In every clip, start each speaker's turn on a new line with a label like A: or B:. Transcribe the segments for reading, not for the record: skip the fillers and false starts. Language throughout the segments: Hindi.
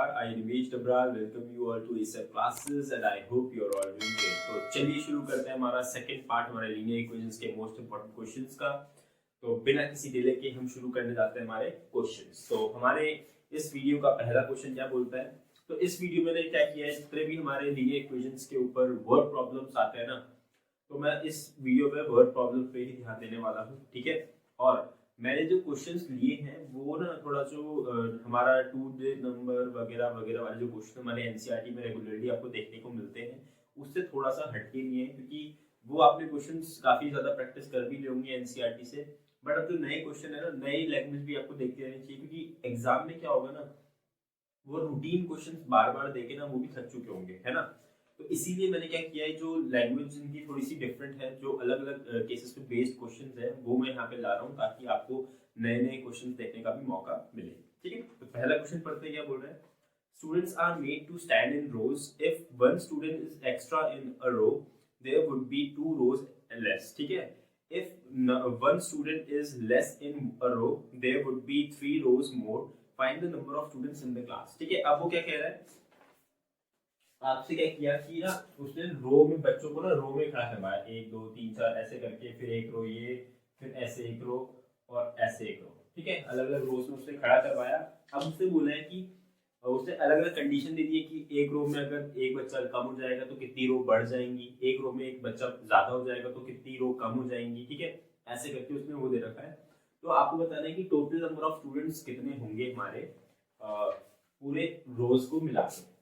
A: नमस्कार, I Nimesh Dabral welcome you all to ASAP classes and I hope you are all doing great। तो चलिए शुरू करते हैं हमारा सेकंड पार्ट हमारे लीनियर इक्वेशंस के मोस्ट इंपोर्टेंट क्वेश्चंस का। तो बिना किसी डिले के हम शुरू करने जाते हैं हमारे क्वेश्चंस। तो हमारे इस वीडियो का पहला क्वेश्चन क्या बोलता है, तो इस वीडियो में मैंने क्या किया है, जितने भी हमारे लीनियर इक्वेशंस के ऊपर वर्ड प्रॉब्लम्स आते हैं ना, तो मैं इस वीडियो में वर्ड प्रॉब्लम पे ही ध्यान देने वाला हूँ, ठीक है। और मैंने जो क्वेश्चंस लिए हैं वो ना थोड़ा जो हमारा 2 नंबर वगैरह वगैरह वाले जो क्वेश्चन हमारे एनसीईआरटी में रेगुलरली आपको देखने को मिलते हैं उससे थोड़ा सा हटके लिए हैं, क्योंकि वो आपने क्वेश्चंस काफी ज्यादा प्रैक्टिस कर भी लिए होंगे एनसीईआरटी से। बट अब जो नए क्वेश्चन है ना, नई लैंग्वेज भी आपको देखते रहनी चाहिए, क्योंकि एग्जाम में क्या होगा ना, वो रूटीन क्वेश्चंस बार बार देके ना वो भी थक चुके होंगे, है ना। तो इसीलिए मैंने क्या किया है, जो लैंग्वेज इनकी थोड़ी सी डिफरेंट है, जो अलग अलग केसेस पे बेस्ड क्वेश्चंस है वो मैं यहाँ पे ला रहा हूँ, ताकि आपको नए नए क्वेश्चंस देखने का भी मौका मिले, ठीक है। तो पहला क्वेश्चन पढ़ते हैं, क्या बोल रहा है। Students are made to stand in rows, if one student is extra in a row there would be 2 rows less, ठीक है। If one student is less in a row there would be 3 rows more, find the number of students in the class, ठीक है। अब वो क्या कह रहा है, आपसे क्या किया कि ना उसने रो में बच्चों को ना रो में खड़ा करवाया, 1 2 3 4 ऐसे करके, फिर एक रो ये, फिर ऐसे एक रो और ऐसे एक रो, ठीक है। अलग अलग रोज में उसने खड़ा करवाया। अब उससे बोला है कि उसने अलग अलग कंडीशन दे दी है कि एक रो में अगर एक बच्चा कम हो जाएगा तो कितनी रो बढ़ जाएंगी, एक रो में एक बच्चा ज्यादा हो जाएगा तो कितनी रो कम हो जाएंगी, ठीक है। ऐसे करके उसने वो दे रखा है। तो आपको बताना है कि टोटल नंबर ऑफ स्टूडेंट्स कितने होंगे हमारे पूरे रोज को मिला के।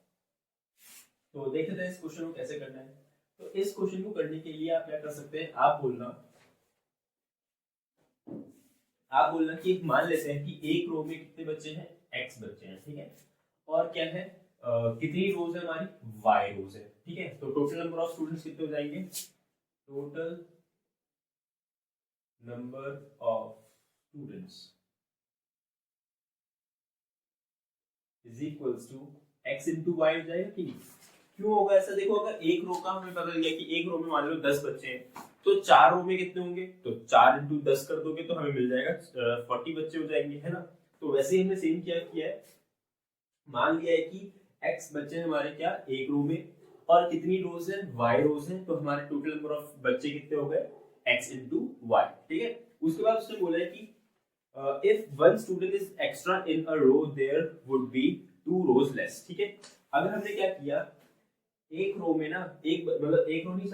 A: तो देख लेते हैं इस क्वेश्चन को कैसे करना है। तो इस क्वेश्चन को करने के लिए आप क्या कर सकते हैं, आप बोलना कि मान लेते हैं कि एक रो में कितने बच्चे हैं, x बच्चे हैं, ठीक है। और क्या है, कितनी रोज है हमारी, y रोज है, ठीक है। तो टोटल नंबर ऑफ स्टूडेंट्स कितने हो जाएंगे, total number of students is equals to x into y हो जाएगा कि नहीं। क्यों होगा ऐसा, देखो अगर एक रो का हमें पता चल गया कि एक रो में मान लो 10 बच्चे हैं, तो 4 रो में कितने होंगे, तो 4 इंटू 10 कर दोगे तो हमें मिल जाएगा 40 बच्चे हो जाएंगे, है ना। तो वैसे ही हमने सेम किया है, मान लिया है कि x बच्चे हैं हमारे क्या एक रो में, और कितनी रोज है, y रोज है, तो हमारे टोटल नंबर ऑफ बच्चे कितने हो गए, x इंटू वाई, ठीक है। उसके बाद उसने बोला है कि if one student is extra in a row there would be 2 rows less, ठीक है। अगर हमने क्या किया, एक रो में ना एक मतलब एक रो नहीं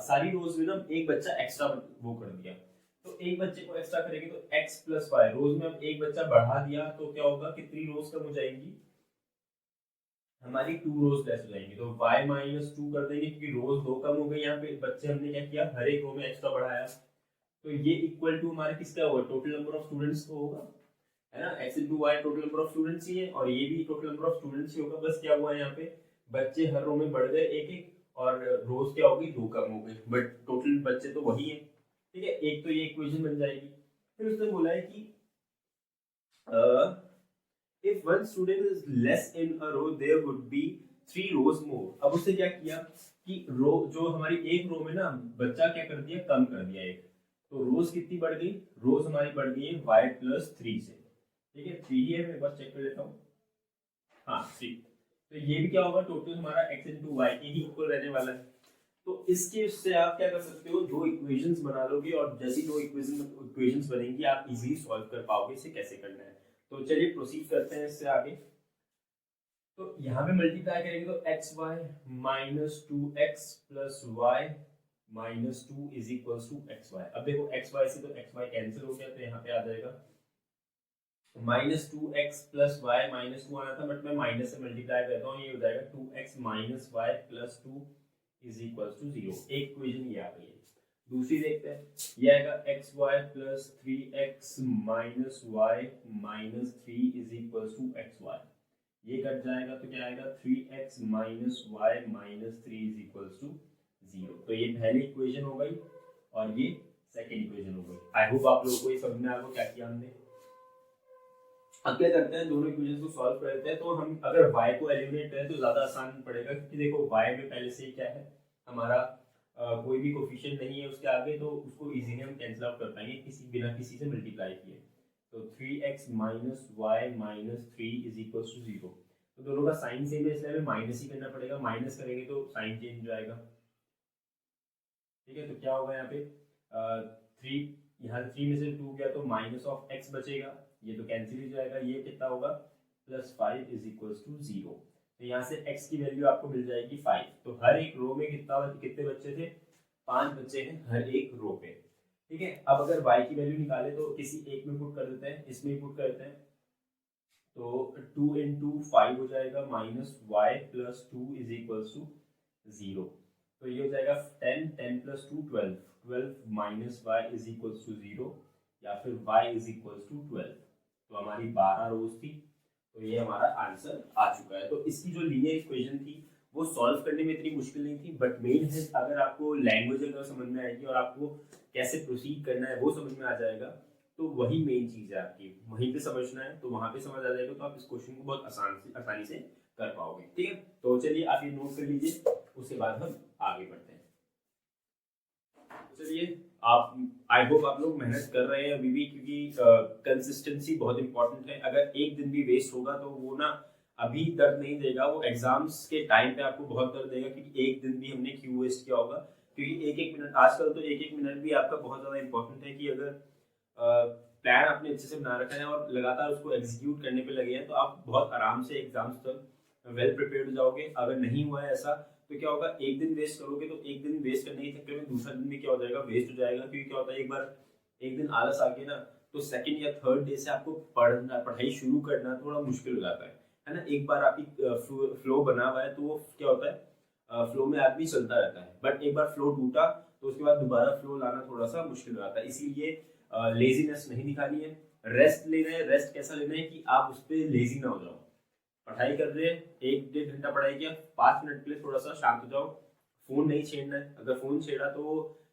A: सारी रोज में ना एक बच्चा एक्स्ट्रा वो कर दिया, तो एक बच्चे को एक्स्ट्रा करेंगे तो x प्लस वाई, रोज में अब एक बच्चा बढ़ा दिया तो क्या होगा, कितनी रोज कम हो जाएंगी हमारी, 2 रोज लेस हो जाएंगी। तो y माइनस 2 कर देंगे, क्योंकि रोज 2 कम हो गई, यहाँ पे बच्चे हमने क्या किया, हर एक रो में एक्स्ट्रा बढ़ाया, तो ये इक्वल टू हमारे किसका होगा, टोटल नंबर ऑफ स्टूडेंट्स को होगा, है ना। x into y total number of students ही है, और ये भी टोटल नंबर ऑफ स्टूडेंट्स ही होगा। बस क्या हुआ है, यहाँ पे बच्चे हर रो में बढ़ गए एक एक, और रोज क्या होगी, 2 कम हो गई, बट टोटल बच्चे तो वही है, ठीक है। एक तो ये इक्वेशन बन जाएगी। फिर उसने बोला है कि if one student is less in a row there would be 3 rows more। अब उसने क्या किया कि रो जो हमारी एक रो में ना बच्चा क्या कर दिया, कम कर दिया एक, तो रोज कितनी बढ़ गई, रोज हमारी बढ़ गई है y प्लस 3 से, ठीक है। 3 ही है, मैं बस चेक कर लेता हूँ, हाँ 3। तो ये भी क्या होगा, टोटल हमारा x इंटू वाई के ही इक्वल रहने वाला है। तो इसके उससे आप क्या कर सकते हो, दो इक्वेशंस बना लोगे, और जैसी दो इक्वेशंस बनेंगी आप इजीली सॉल्व कर पाओगे इसे कैसे करना है। तो चलिए प्रोसीड करते हैं इससे आगे। तो यहाँ पे मल्टीप्लाई करेंगे तो x y minus 2x plus y minus 2 is equals to x y. अब देखो एक्स वाई से तो एक्स वाई कैंसिल हो गया, तो यहाँ पे आ जाएगा minus 2x plus y minus 2 आना था, बट मैं माइनस से मल्टीप्लाई करता हूँ, ये हो जाएगा 2x minus y plus 2 is equals to 0। एक इक्वेशन ये आ गई है। दूसरी देखते हैं, ये आएगा x y plus 3x minus y minus 3 is equals to x y. ये कट जाएगा तो क्या आएगा, 3x minus y minus 3 is equals to 0। तो ये पहली इक्वेशन हो गई और ये सेकेंड इक्वेशन हो गई। आई होप आप लोगों को ये समझ में आ गया क्या किया हमने। अब क्या करते हैं, दोनों इक्वेशंस को सॉल्व करते हैं। तो हम अगर y को एलिमिनेट करें तो ज्यादा आसान पड़ेगा, क्योंकि देखो y में पहले से ही क्या है हमारा कोई भी कोफिशिएंट नहीं है उसके आगे, तो उसको इजीली हम कैंसिल आउट कर पाएंगे बिना किसी से मल्टीप्लाई किए। तो 3x minus y minus 3 is equal to 0। तो दोनों का साइन सेम है इसलिए हमें माइनस ही करना पड़ेगा, माइनस करेंगे तो साइन चेंज हो जाएगा। ठीक है, तो क्या होगा यहाँ पे 3, यहाँ 3 में से 2 गया तो माइनस ऑफ एक्स बचेगा, ये तो कैंसिल हो जाएगा, ये कितना होगा +5 इज इक्वल टू 0। तो यहाँ से x की वैल्यू आपको मिल जाएगी 5। तो हर एक रो में कितने बच्चे थे, 5 बच्चे हैं हर एक रो पे। ठीक है, अब अगर y की वैल्यू निकाले तो किसी एक में पुट कर देते हैं, इसमें पुट कर देते हैं, तो 2 इंटू 5 हो जाएगा minus y plus 2 is equal to 0। तो ये हो जाएगा 10, 10 plus 2 12, 12 minus y is equal to 0, या फिर y इज इक्वल टू 12। तो हमारी 12 रोज थी, तो ये हमारा आंसर आ चुका है। तो इसकी जो लीनियर इक्वेशन थी वो सॉल्व करने में इतनी मुश्किल नहीं थी, बट मेन है अगर आपको लैंग्वेज अगर समझ में आएगी और आपको कैसे प्रोसीड करना है वो समझ में आ जाएगा, तो वही मेन चीज़ है आपकी, वहीं पे समझना है तो वहाँ पे समझ आ जाएगा, तो आप इस क्वेश्चन को बहुत आसानी से कर पाओगे। ठीक है, तो चलिए आप ये नोट कर लीजिए, उसके बाद हम आगे बढ़ते हैं। चलिए आप, आई होप आप लोग मेहनत कर रहे हैं अभी भी, क्योंकि कंसिस्टेंसी बहुत इंपॉर्टेंट है। अगर एक दिन भी वेस्ट होगा तो वो ना अभी दर्द नहीं देगा, वो एग्जाम्स के टाइम पे आपको बहुत दर्द देगा, क्योंकि एक दिन भी हमने क्यों वेस्ट किया होगा। क्योंकि एक एक मिनट, आजकल तो एक एक मिनट भी आपका बहुत ज़्यादा इंपॉर्टेंट है, कि अगर प्लान आपने अच्छे से बना रखा है और लगातार उसको एग्जीक्यूट करने पे लगे हैं तो आप बहुत आराम से एग्जाम्स तक वेल प्रिपेयर्ड हो जाओगे। अगर नहीं हुआ है ऐसा तो क्या होगा, एक दिन वेस्ट करोगे तो एक दिन वेस्ट करने के चक्कर में दूसरा दिन भी क्या हो जाएगा, वेस्ट हो जाएगा। क्योंकि क्या होता है, एक बार एक दिन आलस आ गया ना, तो सेकंड या थर्ड डे से आपको पढ़ाई शुरू करना थोड़ा मुश्किल हो जाता है ना। एक बार आपकी फ्लो बना हुआ है तो वो क्या होता है, फ्लो में आदमी चलता रहता है, बट एक बार फ्लो टूटा तो उसके बाद दोबारा फ्लो लाना थोड़ा सा मुश्किल हो जाता है। इसीलिए लेजीनेस नहीं दिखानी है, रेस्ट लेना है। रेस्ट कैसा लेना है कि आप उस पर लेजी ना हो जाओ। पढ़ाई कर रहे हैं, 1-1.5 घंटा पढ़ाई किया, 5 मिनट के लिए थोड़ा सा शांत हो जाओ, फोन नहीं छेड़ना है। अगर फोन छेड़ा तो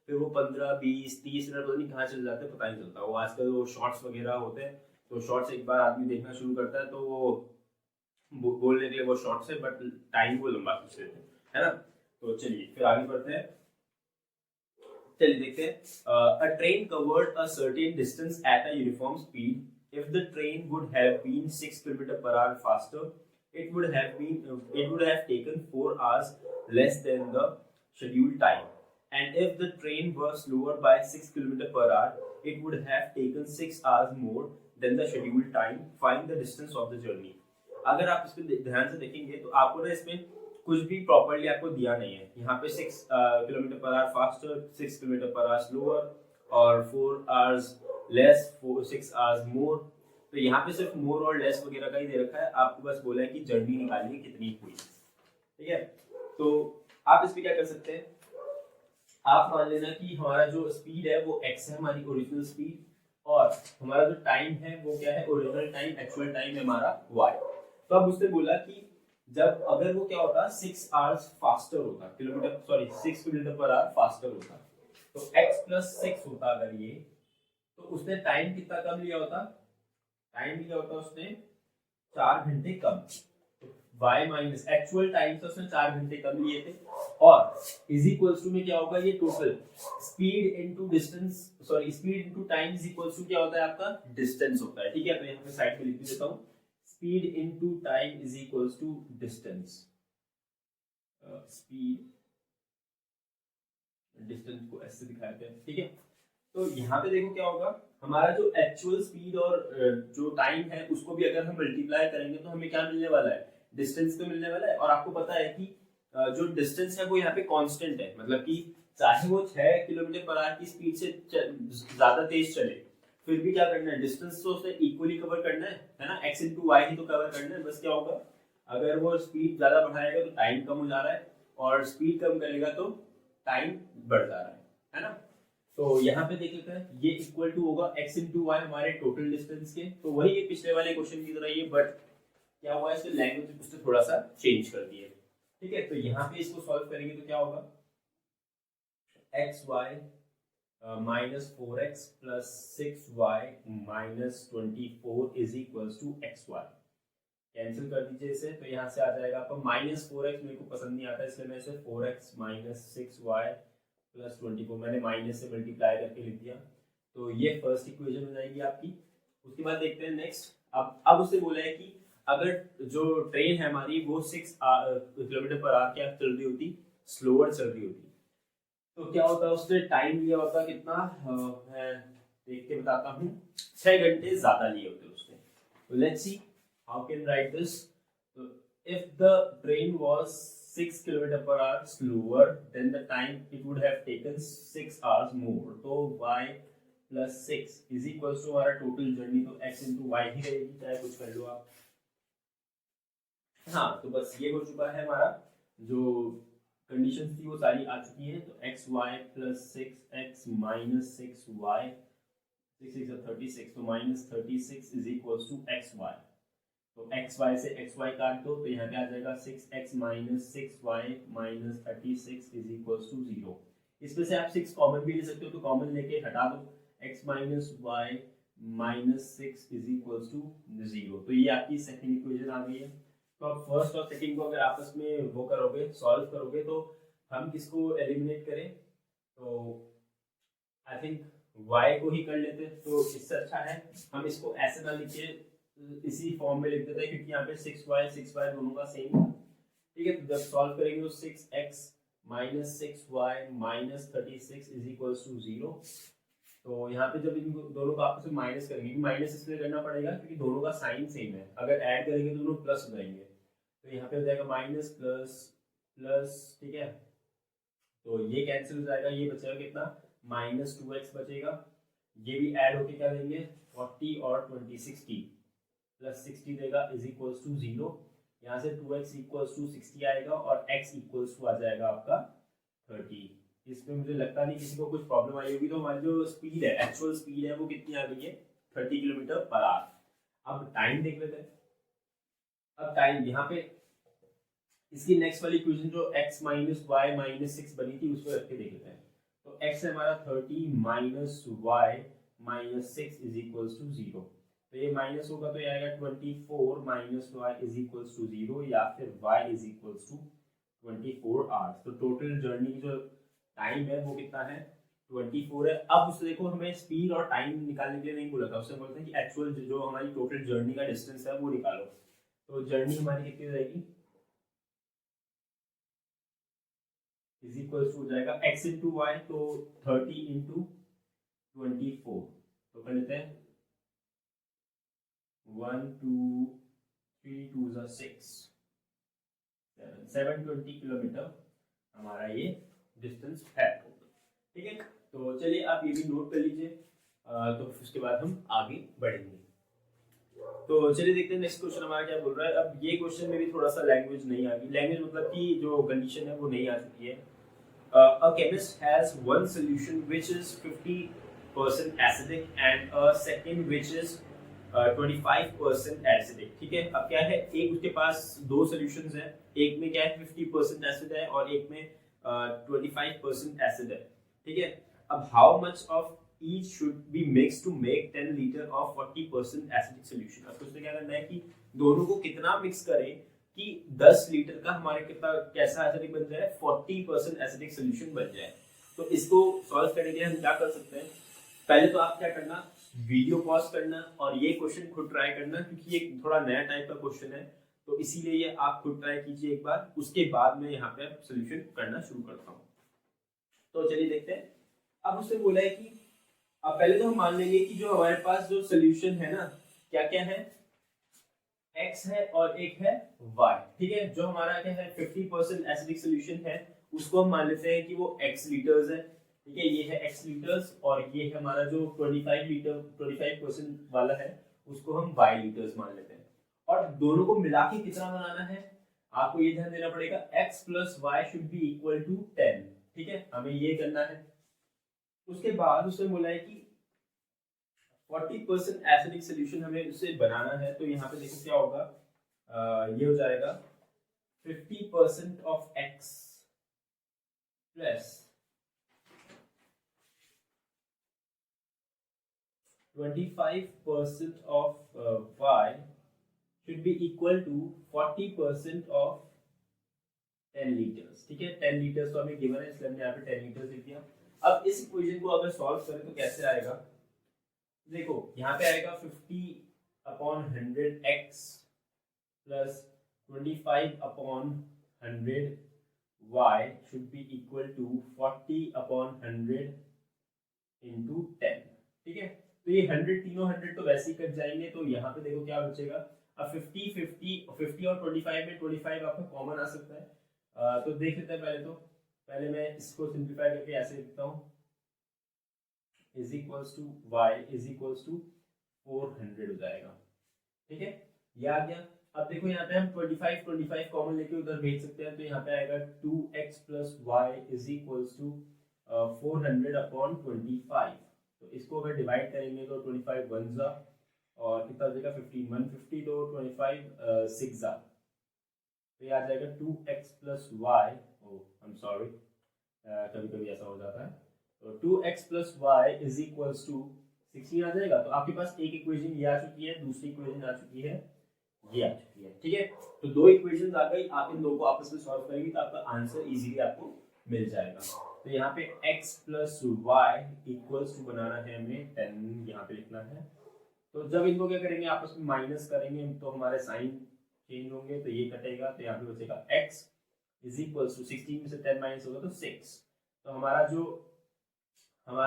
A: फिर वो 15, 20, 30 मिनट पता नहीं कहाँ चल जाते हैं, पता नहीं चलता। वो आजकल वो शॉर्ट्स वगैरह होते हैं, तो शॉर्ट्स एक बार आदमी देखना शुरू करता है तो वो बोलने के लिए वो शॉर्ट्स है, बट टाइम को लंबा खींच लेते हैं, है ना। तो चलिए फिर आगे बढ़ते हैं। चलिए देखते हैं। अ train covered a certain distance at a uniform speed. If the train would have been 6 km/h faster, it would have taken 4 hours less than the scheduled time. And if the train were slower by 6 km/h, it would have taken 6 hours more than the scheduled time. Find the distance of the journey. अगर आप इसको ध्यान से देखेंगे तो आपको ना इसमें कुछ भी प्रॉपर्ली आपको दिया नहीं है। यहाँ पे 6 km/h फास्टर, 6 km/h स्लोअर और 4 hours लेस, 6 hours मोर। तो यहाँ पे सिर्फ मोर और लेस वगैरह का ही दे रखा है, आपको बस बोला है कि जर्नी निकालनी कितनी हुई। ठीक है, तो आप इस पे क्या कर सकते हैं, आप मान लेना कि हमारा जो स्पीड है वो x है, हमारी ओरिजिनल स्पीड, और हमारा जो टाइम है वो क्या है, ओरिजिनल टाइम, एक्चुअल टाइम है हमारा y। तो अब उसने बोला कि जब अगर वो क्या होता 6 hours फास्टर होता, 6 km/h फास्टर होता, तो x + 6 होता अगर ये, तो उसने टाइम कितना कम लिया होता, टाइम लिया होता उसने 4 घंटे कम। तो y माइनस एक्चुअल टाइम से उसने 4 घंटे कम लिए थे, और इज इक्वल्स टू में क्या होगा, ये total speed into distance, speed into time is equals to क्या होता है आपका, डिस्टेंस होता है। ठीक है, तो यहाँ पे साइड पे लिख देता हूँ, speed into time is equals to distance. Speed distance को ऐसे दिखाते हैं। ठीक है, तो यहाँ पे देखो क्या होगा, हमारा जो एक्चुअल स्पीड और जो टाइम है उसको भी अगर हम मल्टीप्लाई करेंगे तो हमें क्या मिलने वाला है, डिस्टेंस तो मिलने वाला है। और आपको पता है कि जो डिस्टेंस है वो यहाँ पे कांस्टेंट है, मतलब कि चाहे वो 6 km/h की स्पीड से ज्यादा तेज चले, फिर भी क्या करना है, डिस्टेंस तो उसे इक्वली कवर करना है ना, x × y ही तो कवर करना है। बस क्या होगा, अगर वो स्पीड ज्यादा बढ़ाएगा तो टाइम कम हो जा रहा है, और स्पीड कम करेगा तो टाइम बढ़ जा रहा है ना। तो यहाँ पे देख लेते हैं, ये इक्वल टू होगा x × y हमारे टोटल डिस्टेंस के। तो वही है पिछले वाले क्वेश्चन की तरह, ये बट क्या हुआ, इसके लैंग्वेज उसने थोड़ा सा चेंज कर दिया। ठीक है, तो यहाँ पे इसको सॉल्व करेंगे तो क्या होगा, xy -4x + 6y - 24 is equals to xy। Cancel कर दीजिए इसे, तो यहाँ से आ जाएगा आपको -4x, मेरे को पसंद नहीं आता इसलिए मैं इसे 4x - 6y + 24 मैंने माइनस से मल्टीप्लाई करके लिख दिया। तो ये फर्स्ट इक्वेशन हो जाएगी आपकी। उसके बाद देखते हैं नेक्स्ट। अब उससे बोला है कि अगर जो ट्रेन है हमारी वो 6 किलोमीटर पर आवर क्या चल रही होती, स्लोअर चल रही होती, तो क्या होता है उसने टाइम लिया होता कितना, मैं देख के बताता हूँ, 6 घंटे ज्यादा लिए होते उसने। तो let's see how can write this. तो if the train was 6 kilometre per hour slower than the time it would have taken 6 hours more, तो y plus 6 is equals to हमारा टोटल जर्नी, तो x इंटू वाई ही रहेगी, चाहे कुछ कर लो आप। हाँ तो बस ये हो चुका है हमारा, जो कंडीशंस थी वो सारी आ चुकी हैं। तो x y plus 6x minus 6y, 6 6 36, तो minus 36 is equals to x y. तो एक्स वाई से एक्स वाई काट दो, तो यहाँ पे आ जाएगा 6x minus 6y minus 36 is equals to 0। इसमें से आप 6 कॉमन भी ले सकते हो, तो कॉमन लेके हटा दो, x minus y minus 6 is equals to 0। तो ये आपकी सेकंड इक्वेशन आ गई है। तो आप फर्स्ट और सेकंड को अगर आपस में वो करोगे, सॉल्व करोगे, तो हम किसको एलिमिनेट करें, तो आई थिंक y को ही कर लेते हैं। तो इससे अच्छा है हम इसको ऐसे ना लिखे, इसी फॉर्म में लिख देते हैं, क्योंकि यहाँ पे 6y दोनों का सेम है। ठीक है, तो जब सॉल्व करेंगे तो 6x minus 6y minus 36 is equals to 0। तो यहाँ पे जब इन दोनों को आपस में माइनस करेंगे, माइनस इसलिए करना पड़ेगा क्योंकि दोनों का साइन सेम है, अगर ऐड करेंगे तो दोनों प्लस हो जाएंगे, तो यहाँ पे हो जाएगा माइनस प्लस प्लस। ठीक है, तो ये कैंसिल हो जाएगा, ये बचेगा कितना, माइनस 2x बचेगा, ये भी ऐड होके क्या देंगे 40 और 20 60 प्लस 60 देगा इज इक्वल्स टू 0। यहाँ से 2x इक्वल्स टू 60 आएगा और x इक्वल्स टू आ जाएगा आपका 30। इसमें मुझे लगता नहीं किसी को कुछ प्रॉब्लम आई होगी। तो हमारी जो स्पीड है, एक्चुअल स्पीड है, वो कितनी आ गई है, 30 किलोमीटर पर आवर। अब टाइम देख लेते हैं। अब टाइम यहाँ पे इसकी नेक्स्ट वाली इक्वेशन जो x माइनस वाई माइनस 6 बनी थी, उसको रख के देख लेते हैं। तो x है हमारा 30 minus y minus 6 is equals to 0। तो ये माइनस होगा तो ये आएगा 24 minus y is equals to 0, या फिर y is equals to 24 hours. तो टोटल जर्नी की जो टाइम है वो कितना है, 24 है। अब उससे देखो, हमें स्पीड और टाइम निकालने के लिए नहीं बोला था, उससे बोलते हैं कि एक्चुअल जो हमारी टोटल जर्नी का डिस्टेंस है वो निकालो। तो जर्नी हमारी कितनी हो जाएगी, इज इक्वल टू हो जाएगा x इंटू वाई, तो 30 इंटू 24, तो कर लेते हैं 1 2 3 2 6 720 किलोमीटर हमारा ये डिस्टेंस है। ठीक है, तो चलिए आप ये भी नोट कर लीजिए, तो उसके बाद हम आगे बढ़ेंगे। तो चलिए देखते हैं नेक्स्ट क्वेश्चन हमारा क्या बोल रहा है। अब ये क्वेश्चन में भी थोड़ा सा लैंग्वेज नहीं आ गई, लैंग्वेज मतलब कि जो कंडीशन है वो नहीं आ चुकी है। A chemist has one solution which is 50% acidic and a second which is 25% acidic। ठीक है, अब क्या है, एक उसके पास दो सॉल्यूशंस है, एक में क्या है 50% एसिड है और एक में 25% एसिड है। ठीक है, अब how much of each should be mixed to make 10 litre of 40% acidic solution। अब उसने क्या करना है कि दोनों को कितना मिक्स करें कि 10 लीटर का हमारे कितना कैसा एसिडिक बन जाए, 40% एसिडिक सॉल्यूशन बन जाए। तो इसको सॉल्व करने के लिए हम क्या कर सकते हैं, पहले तो आप क्या करना, वीडियो पॉज करना और ये क्वेश्चन खुद ट्राई करना, क्योंकि ये थोड़ा नया टाइप का क्वेश्चन है, तो इसीलिए ये आप खुद ट्राई कीजिए एक बार, उसके बाद मैं यहाँ पे सोल्यूशन करना शुरू करता हूँ। तो चलिए देखते हैं। अब उसने बोला है कि अब पहले तो हम मान लेंगे कि जो हमारे पास जो सोल्यूशन है ना, क्या क्या है, x है और एक है y। ठीक है, जो हमारा क्या है 50% एसिडिक सॉल्यूशन है, उसको हम मान लेते हैं कि वो x लीटर्स है। ठीक है, ये है x लीटर्स और ये है हमारा जो 25% वाला है, उसको हम y लीटर्स मान लेते हैं। और दोनों को मिला के कितना बनाना है, आपको ये ध्यान देना पड़ेगा, x plus y should be equal to 10। ठीक है, हमें ये करना है। उसके बाद उसने बोला है कि 40% एसिडिक सॉल्यूशन हमें उससे बनाना है। तो यहाँ पे देखो क्या होगा, ये हो जाएगा 50% of x plus 25% of y should be equal to 40% of 10 litres. ठीक है, 10 लीटर्स तो हमें गिवन है, इसलिए हमने यहाँ पे 10 लीटर्स लिख दिया। अब इस इक्वेशन को अगर सॉल्व करें तो कैसे आएगा, देखो यहाँ पे आएगा 50/100 x plus 25 upon 100 y should be equal to 40 upon 100 into 10। ठीक है, तो ये 100 तीनों 100 तो वैसे ही कट जाएंगे, तो यहाँ पे देखो क्या बचेगा। अब 50 और 25 में 25 आपका कॉमन आ सकता है। तो देख लेते हैं पहले मैं इसको सिंप्लीफाई करके ऐसे लिखता हूँ, is equals to y is equals to 400 हो जाएगा। ठीक है, ये आ गया। अब देखो यहाँ पे हम 25 कॉमन लेके उधर भेज सकते हैं, तो यहाँ पे आएगा 2x plus y is equals to 400 upon 25। तो इसको अगर डिवाइड करेंगे तो 25 वन जा और कितना बचेगा 15, 150 तो 25 6 जा, तो ये आ जाएगा 2x plus y. I am sorry, कभी कभी ऐसा हो जाता है। तो 2x plus y is equals to 16 आ जाएगा। तो आपके पास एक इक्वेशन ये आ चुकी है, दूसरी इक्वेशन आ चुकी है, ये आ चुकी है। ठीक है, तो दो इक्वेशंस आ गई, आप इन दो को आपस में सॉल्व करेंगे तो आपका आंसर इजीली आपको मिल जाएगा। तो यहाँ पे x plus y equals to बनाना है हमें 10, यहाँ पे लिखना है। तो जब इनको क्या करेंगे आपस में माइनस करेंगे तो हमारे साइन चेंज होंगे, तो ये कटेगा, तो यहाँ पे बचेगा x इज इक्वल्स टू 16 में से 10 माइनस होगा तो 6। तो हमारा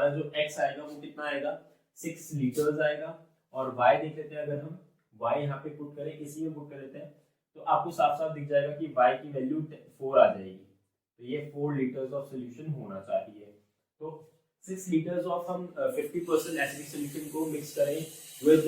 A: जो x आएगा वो कितना आएगा 6 लीटर्स आएगा। और y देख लेते हैं, अगर हम y यहाँ पे पुट करें, इसी में पुट कर लेते हैं, तो आपको साफ साफ दिख जाएगा कि y की वैल्यू 4 आ जाएगी। तो ये 4 लीटर्स ऑफ सोल्यूशन होना चाहिए। तो 6 लीटर्स ऑफ हम 50% एसिडिक सोल्यूशन को मिक्स करें विद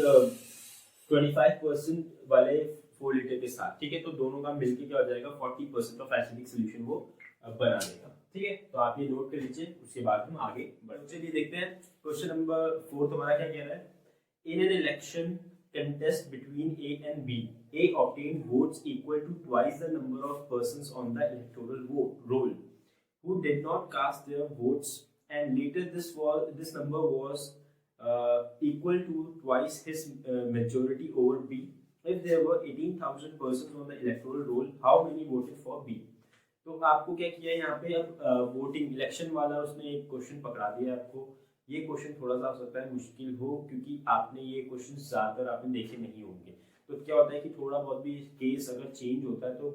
A: 25% वाले 4 लीटर के साथ। ठीक है, तो दोनों का मिलके क्या हो जाएगा 40% ऑफ एसिडिक सोल्यूशन वो बना देगा। ठीक है, तो आप ये नोट कर लीजिए, उसके बाद हम आगे बढ़ते। चलिए देखते हैं क्वेश्चन नंबर 4 हमारा क्या कह रहा है। In an election contest between A and B, A obtained votes equal to twice the number of persons on the electoral roll who did not cast their votes, and later this number was equal to twice his majority over B. If there were 18,000 persons on the electoral roll, how many voted for B? तो आपको क्या किया यहाँ पे, अब वोटिंग इलेक्शन वाला उसने एक क्वेश्चन पकड़ा दिया आपको। ये क्वेश्चन थोड़ा सा हो सकता है मुश्किल हो, क्योंकि आपने ये क्वेश्चन ज़्यादातर आपने देखे नहीं होंगे। तो क्या होता है कि थोड़ा बहुत भी केस अगर चेंज होता है तो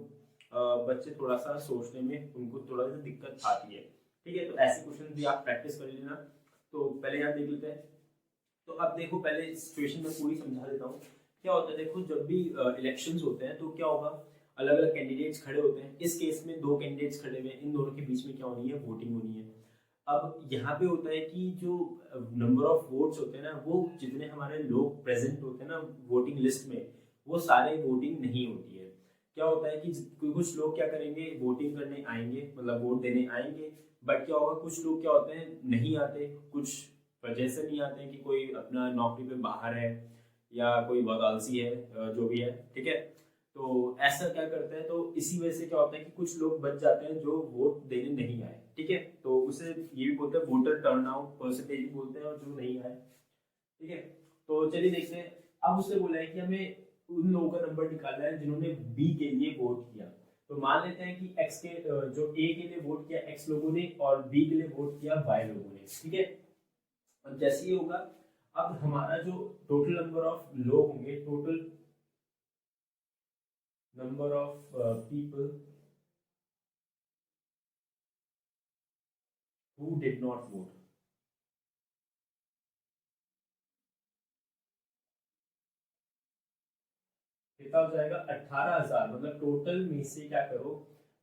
A: बच्चे थोड़ा सा सोचने में उनको थोड़ा सा दिक्कत आती है। ठीक है, तो ऐसे क्वेश्चन भी आप प्रैक्टिस कर लेना। तो पहले यहाँ देख लेते हैं। तो अब देखो, पहले सिचुएशन में पूरी समझा देता हूँ क्या होता है। देखो, जब भी इलेक्शंस होते हैं तो क्या होगा, अलग अलग कैंडिडेट्स खड़े होते हैं। इस केस में 2 कैंडिडेट्स खड़े हुए हैं, इन दोनों के बीच में क्या होनी है, वोटिंग होनी है। अब यहाँ पे होता है कि जो नंबर ऑफ वोट्स होते हैं ना, वो जितने हमारे लोग प्रेजेंट होते हैं ना वोटिंग लिस्ट में, वो सारे वोटिंग नहीं होती है। क्या होता है कि कुछ लोग क्या करेंगे, वोटिंग करने आएंगे, मतलब वोट देने आएंगे, बट क्या होगा कुछ लोग क्या होते हैं नहीं आते, कुछ वजह से नहीं आते हैं कि कोई अपना नौकरी पे बाहर है या कोई बहुत आलसी है, जो भी है। ठीक है, तो ऐसा क्या करते हैं, तो इसी वजह से क्या होता है कि कुछ लोग बच जाते हैं जो वोट देने नहीं आए। ठीक है, तो उसे ये भी बोलते हैं वोटर टर्नआउट परसेंटेज भी बोलते हैं, और जो नहीं आए। ठीक है, तो चलिए देखते हैं। अब उसने बोला है कि हमें उन लोगों का नंबर निकालना है जिन्होंने बी के लिए वोट किया। तो मान लेते हैं कि एक्स के जो ए के लिए वोट किया एक्स लोगों ने, और बी के लिए वोट किया वाई लोगों ने। ठीक है, अब जैसे ही होगा, अब हमारा जो टोटल नंबर ऑफ लोग होंगे, total number of people who did not vote, कितना हो जाएगा 18,000। मतलब टोटल में से क्या करो,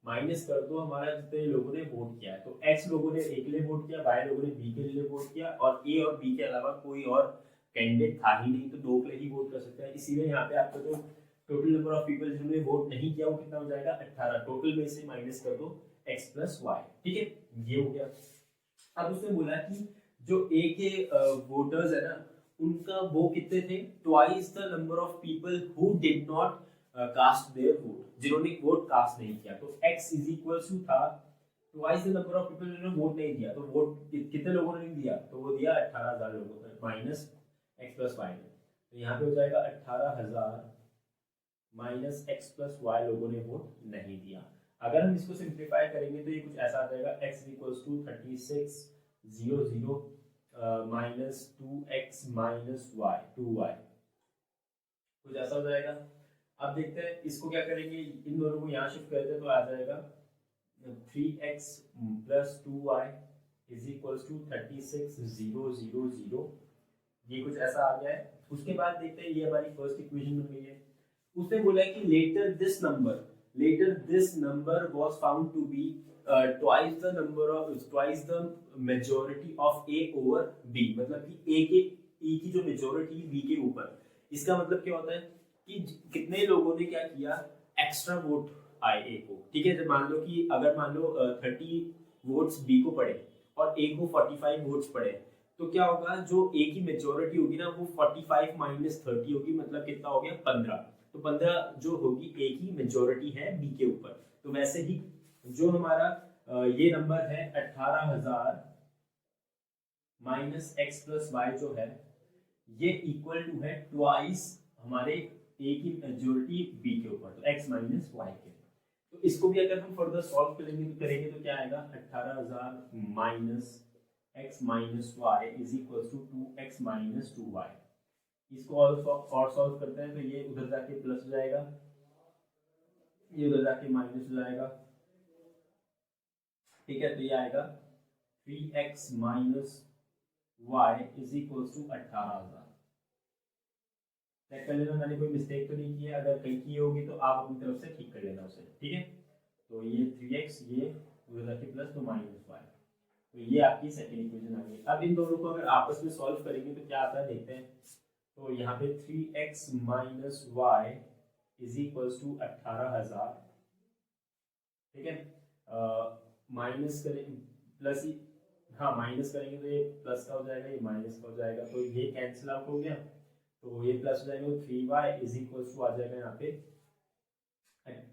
A: माइनस कर दो हमारा जितने लोगों ने वोट किया है। तो एक्स लोगों ने ए के लिए वोट किया, वाई लोगों ने बी के लिए वोट किया, और ए और बी के अलावा कोई और कैंडिडेट था ही नहीं, तो 2 के लिए ही वोट कर सकते हैं। इसीलिए यहाँ पे आपको जो टोटल नंबर ऑफ पीपल जिन्होंने वोट नहीं किया वो कितना हो जाएगा 18। टोटल में से माइनस कर दो x प्लस वाई। ठीक है, ये हो गया। अब उसने बोला कि जो ए के वोटर्स है ना, उनका वो कितने थे, twice the number of people who did not cast their vote, जिन्होंने वोट कास्ट नहीं किया। तो x इज इक्वल टू था twice the number of people जिन्होंने वोट नहीं दिया। तो वोट कितने लोगों ने नहीं दिया, तो वो दिया 18,000 लोगों ने, माइनस x प्लस वाई। तो यहाँ पे हो जाएगा 18,000 माइनस एक्स प्लस वाई लोगों ने वोट नहीं दिया। अगर हम इसको सिंप्लीफाई करेंगे तो ये कुछ ऐसा आ जाएगा, x equals to 3600 minus 2x minus y 2y, कुछ ऐसा हो जाएगा। अब देखते हैं इसको क्या करेंगे, इन दोनों को यहाँ शिफ्ट करते हैं तो आ जाएगा 3x plus 2y is equals to 36,000। ये कुछ ऐसा आ गया है। उसके बाद देखते हैं, ये हमारी फर्स्ट इक्वेशन बन गई है। उसने बोला है कि later this number was found to be twice the majority of a over b, मतलब कि a की जो मेजॉरिटी b के ऊपर। इसका मतलब क्या होता है कि कितने लोगों ने क्या किया, एक्स्ट्रा वोट आए a को, ठीक है। मान लो कि अगर मान लो 30 वोट्स b को पड़े और a को 45 वोट्स पड़े, तो क्या होगा, जो a की मेजॉरिटी होगी ना वो 45 माइनस 30 होगी, मतलब कितना हो गया 15। तो 15 जो होगी a की मेजॉरिटी है b के ऊपर। तो वैसे ही जो हमारा ये नंबर है 18,000 माइनस एक्स प्लस वाई जो है, ये इक्वल टू है ट्वाइस हमारे a की मेजॉरिटी b के ऊपर, तो x माइनस वाई के। तो इसको भी अगर हम फर्दर सॉल्व करेंगे तो क्या आएगा, 18,000 minus x minus y is equal to 2x minus 2y। इसको और सॉल्व करते हैं तो ये उधर जाके प्लस हो जाएगा, ये उधर जाके माइनस हो जाएगा, ठीक है। तो ये आएगा 3x minus y is equal to 18,000। Check कर लेना मैंने कोई मिस्टेक तो नहीं की है, अगर कहीं की होगी तो आप अपनी तरफ से ठीक कर लेना उसे, ठीक है। तो ये 3x, ये उधर जाके प्लस तो माइनस y, तो ये आपकी सेकंड इक्वेशन आ गई। अब इन दोनों को अगर आपस में सॉल्व करेंगे तो क्या आता है देखते हैं। तो यहाँ पे 3x minus y is equals to 18,000, ठीक है। माइनस करें प्लस ही, हाँ माइनस करेंगे तो ये प्लस का हो जाएगा, ये माइनस का हो जाएगा, तो ये कैंसिल आउट हो गया, तो ये प्लस हो जाएगा। 3y इज इक्वल्स टू आ जाएगा यहाँ पे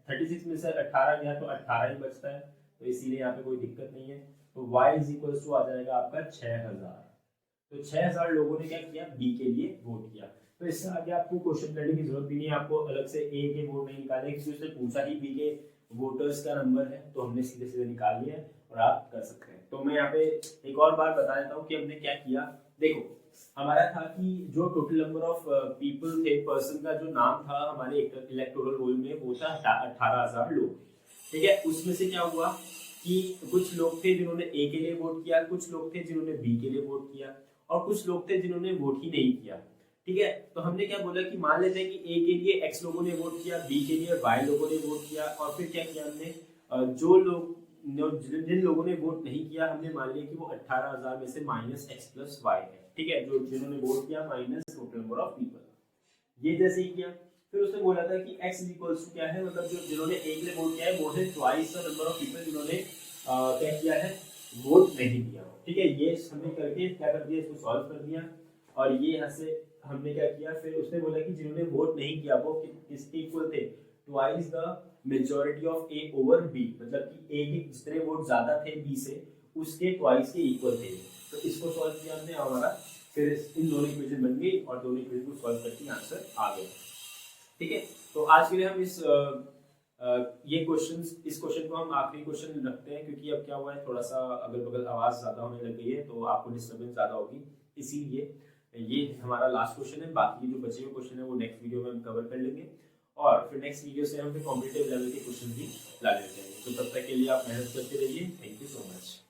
A: 36 में से 18 गया तो 18 ही बचता है, तो इसीलिए यहाँ पे कोई दिक्कत नहीं है। तो y इज इक्वल्स टू आ जाएगा आपका 6,000। तो 6,000 लोगों ने क्या किया, b के लिए वोट किया। तो इससे आगे आपको क्वेश्चन करने की जरूरत भी नहीं है, आपको अलग से a के वोट नहीं निकालने, क्योंकि उसने पूछा ही b के वोटर्स का नंबर है, तो हमने सीधे सीधे निकाल लिया है और आप कर सकते हैं। तो मैं यहाँ पे एक और बार बता देता हूँ कि हमने क्या किया। देखो हमारा था कि जो टोटल नंबर ऑफ पीपल थे, पर्सन का जो नाम था हमारे इलेक्टोरल रोल में, वो था 18,000 लोग, ठीक है। उसमें से क्या हुआ कि कुछ लोग थे जिन्होंने ए के लिए वोट किया, कुछ लोग थे जिन्होंने बी के लिए वोट किया, और कुछ लोग थे जिन्होंने वोट ही नहीं किया, ठीक है। तो हमने क्या बोला कि मान लेते हैं कि ए के लिए एक्स लोगों ने वोट किया, बी के लिए वाई लोगों ने वोट किया, और फिर क्या किया हमने, जो लोग जिन लोगों ने वोट नहीं किया, हमने मान लिया कि वो 18,000 में से माइनस एक्स प्लस वाई है, ठीक है। जो जिन्होंने वोट किया minus total number of people, ये जैसे ही किया। फिर उसने बोला था कि x इक्वल्स टू क्या है, मतलब जो जिन्होंने ए के लिए वोट किया है वो है twice the number of people जिन्होंने क्या किया है, वोट नहीं किया, ठीक है। ये हमने करके क्या कर दिया, इसको सॉल्व कर दिया, और ये यहाँ से हमने क्या किया। फिर उसने बोला कि जिन्होंने वोट नहीं किया वो किसके इक्वल थे, twice the majority of a over b, मतलब कि ए के जितने वोट ज्यादा थे बी से, उसके ट्वाइस के इक्वल थे। तो इसको सॉल्व किया हमने, हमारा फिर इन दोनों इक्वेशन बन गई और दोनों इक्वेशन को सॉल्व करके आंसर आ गया, ठीक है। तो आज के लिए हम इस क्वेश्चन को हम आखिरी क्वेश्चन रखते हैं, क्योंकि अब क्या हुआ है, थोड़ा सा अगल बगल आवाज ज्यादा होने लग गई है, तो आपको डिस्टर्बेंस ज्यादा होगी, इसीलिए ये हमारा लास्ट क्वेश्चन है। बाकी जो बचे हुए क्वेश्चन है वो नेक्स्ट वीडियो में हम कवर कर लेंगे, और फिर नेक्स्ट वीडियो से हम फिर कॉम्पिटिटिव लेवल के क्वेश्चन भी ला लेते हैं। तो तब तक के लिए आप मेहनत करते रहिए। Thank you so much.